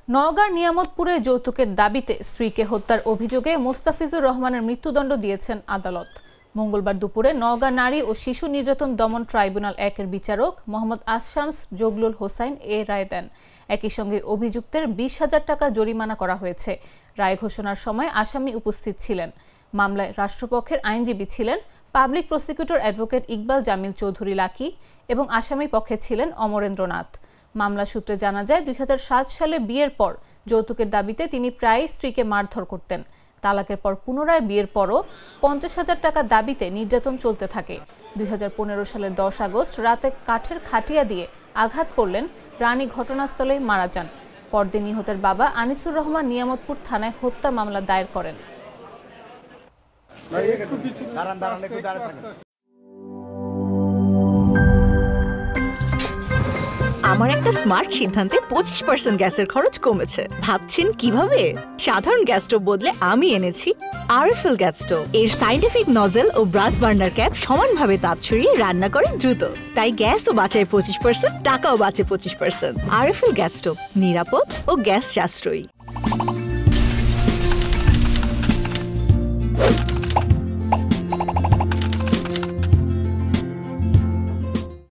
নওগাঁর নিয়ামতপুরে যৌতুকের দাবিতে স্ত্রীকে হত্যার অভিযোগে মোস্তাফিজুর রহমানের মৃত্যুদণ্ড দিয়েছেন আদালত। মঙ্গলবার দুপুরে নওগাঁ নারী ও শিশু নির্যাতন দমন ট্রাইব্যুনাল 1-এর বিচারক মোহাম্মদ আশামস জগলুল হোসাইন এ রায় দেন। একই সঙ্গে অভিযুক্তের 20,000 টাকা জরিমানা করা হয়েছে। রায় ঘোষণার সময় আসামি উপস্থিত ছিলেন। মামলায় রাষ্ট্রপক্ষের আইনজীবী ছিলেন public prosecutor advocate Iqbal Jamil Chowdhury lucky এবং আসামি পক্ষে ছিলেন অমরেন্দ্রনাথ। মামলা সূত্রে জানা যায় 2007 সালে বিয়ের পর যৌতুকের দাবিতে তিনি প্রায়ই স্ত্রীকে মারধর করতেন। তালাকের পর পুনরায় বিয়ের পরও 50,000 টাকা দাবিতে নির্যাতন চলতে থাকে। 2015 সালের 10 আগস্ট রাতে কাঠের খাটিয়া দিয়ে আঘাত করলেন রানী ঘটনাস্থলেই মারা যান। পরদিন নিহতের বাবা আনিসুর রহমান নিয়ামতপুর থানায় হত্যা মামলা দায়ের করেন। আমার একটা স্মার্ট সিদ্ধান্তে 25% গ্যাসের খরচ কমেছে। ভাবছেন কিভাবে? সাধারণ গ্যাস স্টোভ বদলে আমি এনেছি আরএফএল গ্যাস স্টোভ। এর সাইন্টিফিক নজল ও ব্রাস বার্নার ক্যাপ সমানভাবে তাপ ছড়িয়ে রান্না করে দ্রুত, তাই গ্যাসও বাঁচায় 25%, টাকাও বাঁচে 25%। আরএফএল গ্যাস স্টোভ নিরাপদ ও গ্যাস সাশ্রয়ী।